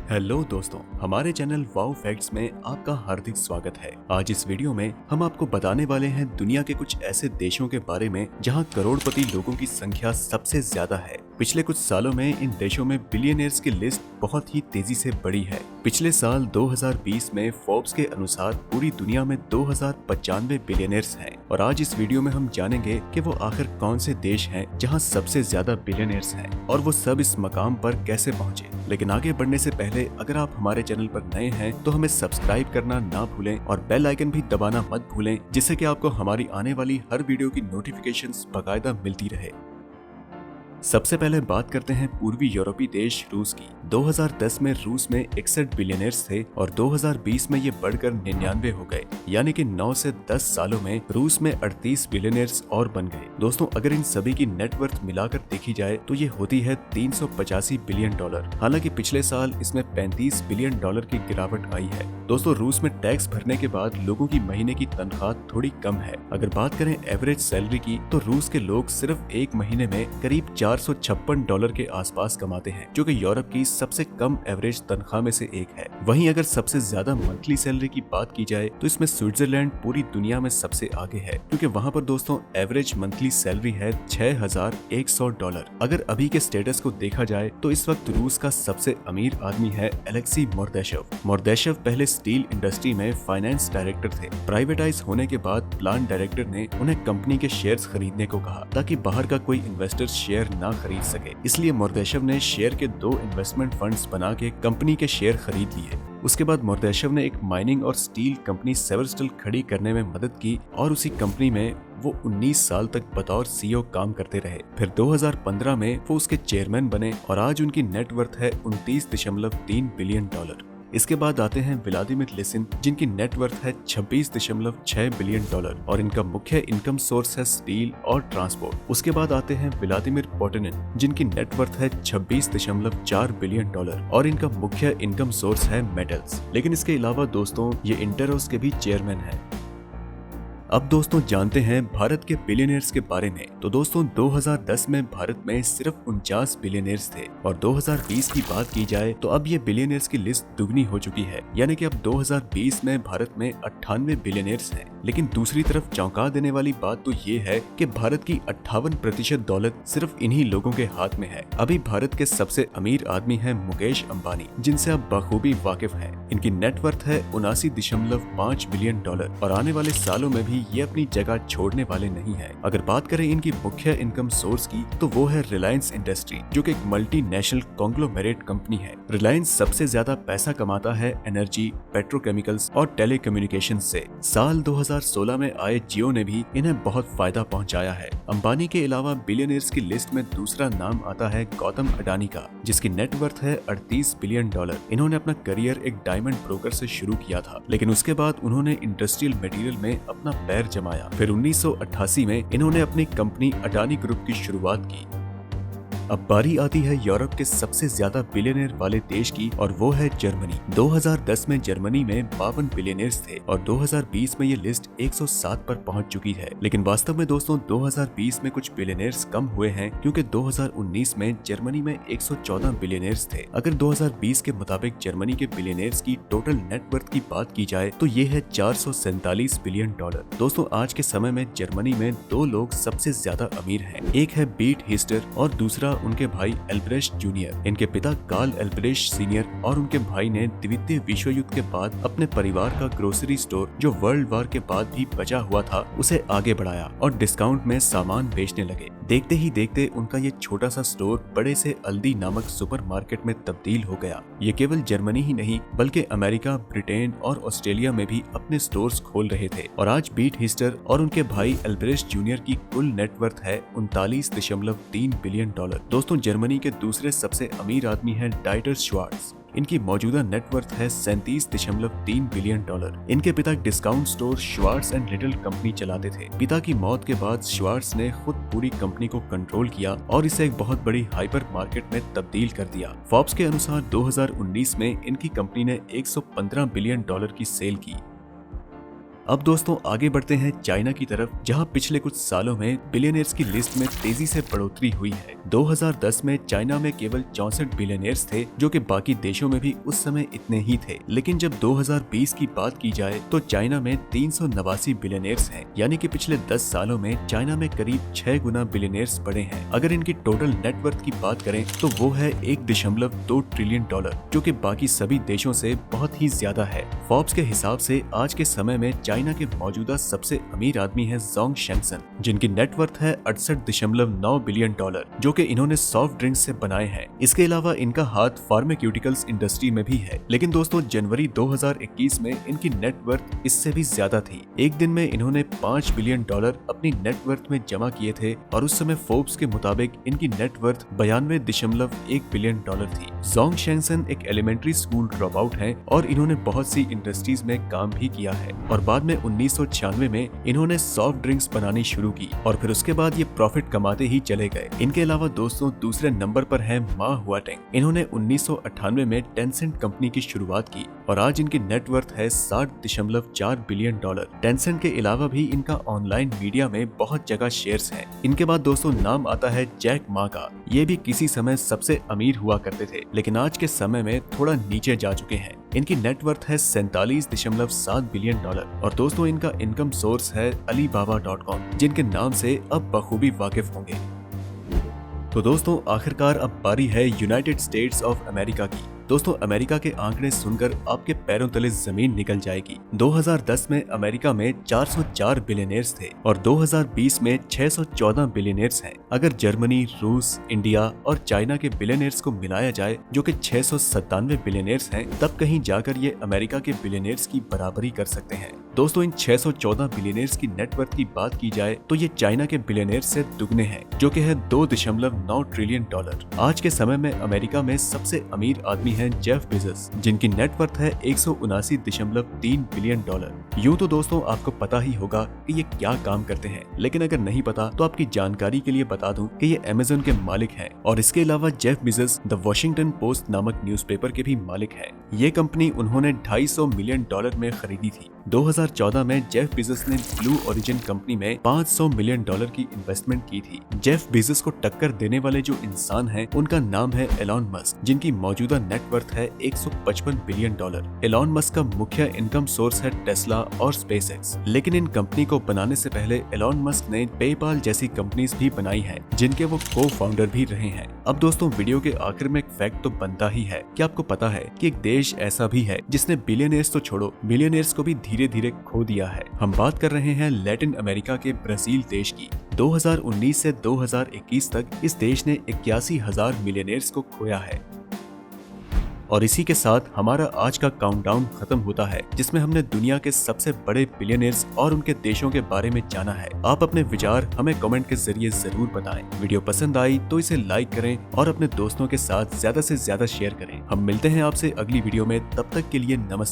Hello दोस्तों, हमारे channel wow facts में आपका हार्दिक स्वागत है। आज इस वीडियो में हम आपको बताने वाले हैं दुनिया के कुछ ऐसे देशों के बारे में जहां करोड़पति लोगों की संख्या सबसे ज्यादा है। पिछले कुछ सालों में इन देशों में बिलियनियर्स की लिस्ट बहुत ही तेजी से बढ़ी है। पिछले साल 2020 में फोर्ब्स के अनुसार पूरी दुनिया में 2095 बिलियनियर्स हैं और आज इस वीडियो में हम जानेंगे कि वो आखिर कौन से देश हैं जहां सबसे ज्यादा बिलियनियर्स हैं और वो सब इस मकाम पर कैसे पहुंचे। लेकिन आगे बढ़ने से पहले अगर आप हमारे चैनल पर नए हैं तो हमें सब्सक्राइब करना ना भूलें और बेल आइकन भी दबाना मत भूलें, जिससे कि आपको हमारी आने वाली हर वीडियो की नोटिफिकेशंस बाकायदा मिलती रहे। सबसे पहले बात करते हैं पूर्वी यूरोपीय देश रूस की। 2010 में रूस में 61 बिलियनर्स थे और 2020 में ये बढ़कर 99 हो गए, यानी कि 9 से 10 सालों में रूस में 38 बिलियनर्स और बन गए। दोस्तों, अगर इन सभी की नेटवर्थ मिलाकर देखी जाए तो ये होती है 385 बिलियन डॉलर। हालांकि पिछले साल इसमें 35 बिलियन डॉलर की गिरावट आई है। दोस्तों, रूस में टैक्स भरने के बाद लोगों की महीने की तनख्वाह थोड़ी कम है। अगर बात करें एवरेज सैलरी की तो रूस के लोग सिर्फ एक महीने में करीब $456 के आसपास कमाते हैं, जो कि यूरोप की सबसे कम एवरेज तनख्वाह में से एक है। वहीं अगर सबसे ज्यादा मंथली सैलरी की बात की जाए तो इसमें स्विट्जरलैंड पूरी दुनिया में सबसे आगे है, क्योंकि वहां पर दोस्तों एवरेज मंथली सैलरी है $6100। अगर अभी के स्टेटस को देखा जाए तो इस वक्त रूस का सबसे अमीर आदमी है एलेक्सी मोर्देशव। मोर्देशव पहले स्टील इंडस्ट्री में फाइनेंस डायरेक्टर थे। प्राइवेटाइज होने के बाद प्लांट डायरेक्टर ने उन्हें कंपनी के शेयर्स खरीदने को कहा ताकि बाहर का कोई इन्वेस्टर शेयर ना खरीद सके। इसलिए मोर्देशव ने शेयर के 2 इन्वेस्टमेंट फंड्स बना के कंपनी के शेयर खरीद लिए। उसके बाद मोर्देशव ने एक माइनिंग और स्टील कंपनी सेवर्स्टल खड़ी करने में मदद की और उसी कंपनी में वो 19 साल तक बतौर सीईओ काम करते रहे। फिर 2015 में वो उसके चेयरमैन बने और आज उनकी नेटवर्थ है $29.3 बिलियन। इसके बाद आते हैं व्लादिमीर लिसिन, जिनकी नेटवर्थ है $26.6 बिलियन और इनका मुख्य इनकम सोर्स है स्टील और ट्रांसपोर्ट। उसके बाद आते हैं व्लादिमीर पुतिन, जिनकी नेटवर्थ है $26.4 बिलियन और इनका मुख्य इनकम सोर्स है मेटल्स। लेकिन इसके अलावा दोस्तों ये इंटेरोस के भी चेयरमैन हैं। अब दोस्तों जानते हैं भारत के बिलियनियर्स के बारे में। तो दोस्तों 2010 में भारत में सिर्फ 49 बिलियनियर्स थे और 2020 की बात की जाए तो अब ये बिलियनियर्स की लिस्ट दुगनी हो चुकी है, यानी कि अब 2020 में भारत में 98 बिलियनियर्स हैं। लेकिन दूसरी तरफ चौंका देने वाली बात तो ये है कि भारत की 58% दौलत सिर्फ इन्हीं लोगों के हाथ में है। अभी भारत के सबसे अमीर आदमी है मुकेश अंबानी, जिनसे आप बखूबी वाकिफ हैं। इनकी नेटवर्थ है $79.5 बिलियन और आने वाले सालों में भी ये अपनी जगह छोड़ने वाले नहीं हैं। अगर बात करें इनकी मुख्य इनकम सोर्स की तो वो है रिलायंस इंडस्ट्री, जो कि एक मल्टीनेशनल कॉन्ग्लोमेरेट कंपनी है। रिलायंस सबसे ज्यादा पैसा कमाता है एनर्जी, पेट्रोकेमिकल्स और टेलीकम्युनिकेशन से। साल 2016 में आए जियो ने भी इन्हें बहुत फायदा पहुंचाया है। अंबानी के अलावा बिलियनियर्स की लिस्ट में दूसरा नाम आता है गौतम अडानी का, जिसकी नेटवर्थ है $38 बिलियन। इन्होंने अपना करियर एक डायमंड ब्रोकर से शुरू किया था, लेकिन उसके बाद उन्होंने इंडस्ट्रियल मटेरियल में अपना पैर जमाया। फिर 1988 में इन्होंने अपनी कंपनी अडानी ग्रुप की शुरुआत की। अब बारी आती है यूरोप के सबसे ज्यादा बिलियनियर वाले देश की, और वो है जर्मनी। 2010 में जर्मनी में 52 बिलियनियर्स थे और 2020 में ये लिस्ट 107 पर पहुंच चुकी है। लेकिन वास्तव में दोस्तों 2020 में कुछ बिलियनियर्स कम हुए हैं, क्योंकि 2019 में जर्मनी में 114 बिलियनियर्स थे। अगर 2020 के मुताबिक जर्मनी के बिलियनियर्स की टोटल नेटवर्थ की बात की जाए तो ये है $447 बिलियन। दोस्तों आज के समय में जर्मनी में 2 लोग सबसे ज्यादा अमीर हैं। एक है बीट हिस्टर और दूसरा उनके भाई एल्ब्रेस्ट जूनियर। इनके पिता कार्ल एल्ब्रेस्ट सीनियर और उनके भाई ने द्वितीय विश्व युद्ध के बाद अपने परिवार का ग्रोसरी स्टोर, जो वर्ल्ड वार के बाद भी बचा हुआ था, उसे आगे बढ़ाया और डिस्काउंट में सामान बेचने लगे। देखते ही देखते उनका ये छोटा सा स्टोर बड़े से अल्दी नामक सुपरमार्केट में तब्दील हो गया। ये केवल जर्मनी ही नहीं बल्कि अमेरिका, ब्रिटेन और ऑस्ट्रेलिया में भी अपने स्टोर्स खोल रहे थे। और आज बीट हिस्टर और उनके भाई एल्ब्रेस्ट जूनियर की कुल नेटवर्थ है $39.3 बिलियन। दोस्तों जर्मनी के दूसरे सबसे अमीर आदमी है डाइटर श्वार्ट्ज। इनकी मौजूदा नेटवर्थ है $37.3 बिलियन। इनके पिता discount store Schwartz and Little company चलाते थे। पिता की मौत के बाद श्वार्ट्ज ने खुद पूरी कंपनी को कंट्रोल किया और इसे एक बहुत बड़ी हाइपर मार्केट में तब्दील कर दिया। फोर्ब्स के अनुसार 2019 में इनकी कंपनी ने $115 बिलियन की सेल की। अब दोस्तों आगे बढ़ते हैं चाइना की तरफ, जहां पिछले कुछ सालों में बिलियनियर्स की लिस्ट में तेजी से बढ़ोतरी हुई है। 2010 में चाइना में केवल 64 बिलियनियर्स थे, जो कि बाकी देशों में भी उस समय इतने ही थे। लेकिन जब 2020 की बात की जाए तो चाइना में 389 बिलियनियर्स हैं, यानी कि पिछले 10 सालों में चाइना में करीब 6 गुना बिलियनियर्स बढ़े हैं। अगर इनकी टोटल नेटवर्थ की बात करें तो वो है $1.2 ट्रिलियन, जो कि बाकी सभी देशों से बहुत ही ज्यादा है। फोर्ब्स के हिसाब से आज के समय में चाइना के मौजूदा सबसे अमीर आदमी है जोंग शेंगसन, जिनकी नेटवर्थ है $68.9 बिलियन, जो कि इन्होंने सॉफ्ट ड्रिंक्स से बनाए हैं। इसके अलावा इनका हाथ फार्मास्यूटिकल्स इंडस्ट्री में भी है। लेकिन दोस्तों जनवरी 2021 में इनकी नेटवर्थ इससे भी ज्यादा थी। एक दिन में इन्होंने $5 बिलियन अपनी नेटवर्थ में जमा किए थे और उस समय फोर्ब्स के मुताबिक इनकी नेटवर्थ $92.1 बिलियन थी। जोंग शेंगसन एक एलिमेंट्री स्कूल ड्रॉप आउट है और इन्होंने बहुत सी इंडस्ट्रीज में काम भी किया है और बाद में 1996 में इन्होंने सॉफ्ट ड्रिंक्स बनानी शुरू की और फिर उसके बाद ये प्रॉफिट कमाते ही चले गए। इनके अलावा दोस्तों दूसरे नंबर पर है मा हुआटेंग। इन्होंने 1998 में टेंसेंट कंपनी की शुरुआत की और आज इनकी नेटवर्थ है $60.4 बिलियन। टेंसेंट के अलावा भी इनका ऑनलाइन मीडिया में बहुत जगह शेयर्स हैं। इनके बाद दोस्तों नाम आता है जैक मा का। ये भी किसी समय सबसे अमीर हुआ करते थे, लेकिन आज के समय में थोड़ा नीचे जा चुके हैं। इनकी नेटवर्थ है $47.7 बिलियन और दोस्तों इनका इनकम सोर्स है Alibaba.com, जिनके नाम से अब बखूबी वाकिफ होंगे। तो दोस्तों आखिरकार अब बारी है यूनाइटेड स्टेट्स ऑफ अमेरिका की। दोस्तों अमेरिका के आंकड़े सुनकर आपके पैरों तले जमीन निकल जाएगी। 2010 में अमेरिका में 404 बिलियनियर्स थे और 2020 में 614 बिलियनियर्स हैं। अगर जर्मनी, रूस, इंडिया और चाइना के बिलियनियर्स को मिलाया जाए, जो कि 697 बिलियनियर्स हैं, तब कहीं जाकर ये अमेरिका के बिलियनियर्स की बराबरी कर सकते हैं। दोस्तों इन 614 बिलियनियर्स की नेटवर्थ की बात की जाए तो ये चाइना के बिलियनियर्स से दुगने हैं, जो कि है $2.9 ट्रिलियन। आज के समय में अमेरिका में सबसे अमीर आदमी हैं जेफ बेजोस, जिनकी नेटवर्थ है $179.3 बिलियन। यूं तो दोस्तों आपको पता ही होगा कि ये क्या काम करते हैं, लेकिन अगर नहीं पता तो आपकी जानकारी के लिए बता दूं कि ये अमेज़न के मालिक हैं और इसके अलावा Jeff Bezos the Washington post नामक न्यूज़पेपर के भी मालिक हैं। ये कंपनी उन्होंने $250 मिलियन में खरीदी थी। 2014 में जेफ बेजोस ने ब्लू ओरिजिन कंपनी में $500 मिलियन की इन्वेस्टमेंट की थी। जेफ बेजोस को टक्कर देने वाले जो इंसान हैं, उनका नाम है एलॉन मस्क, जिनकी मौजूदा नेटवर्थ है $155 बिलियन। एलॉन मस्क का मुख्य इनकम सोर्स है टेस्ला और स्पेसएक्स, लेकिन इन कंपनी को बनाने से पहले एलॉन मस्क ने पेपाल जैसी कंपनीज भी बनाई हैं, जिनके वो को फाउंडर भी रहे हैं। अब दोस्तों वीडियो के आखिर में एक फैक्ट तो बनता ही है कि आपको पता है कि एक देश ऐसा भी है जिसने बिलियनियर्स तो छोड़ो, मिलियनियर्स को भी धीरे धीरे खो दिया है। हम बात कर रहे हैं लैटिन अमेरिका के ब्राजील देश की। 2019 से 2021 तक इस देश ने 81,000 मिलियनियर्स को खोया है। और इसी के साथ हमारा आज का काउंटडाउन खत्म होता है, जिसमें हमने दुनिया के सबसे बड़े बिलियनियर्स और उनके देशों के बारे में जाना है। आप अपने विचार हमें कमेंट के जरिए जरूर बताएं। वीडियो पसंद आई तो इसे लाइक करें और अपने दोस्तों के साथ ज्यादा से ज्यादा शेयर करें। हम मिलते हैं आपसे अगली वीडियो में, तब तक के लिए नमस्कार।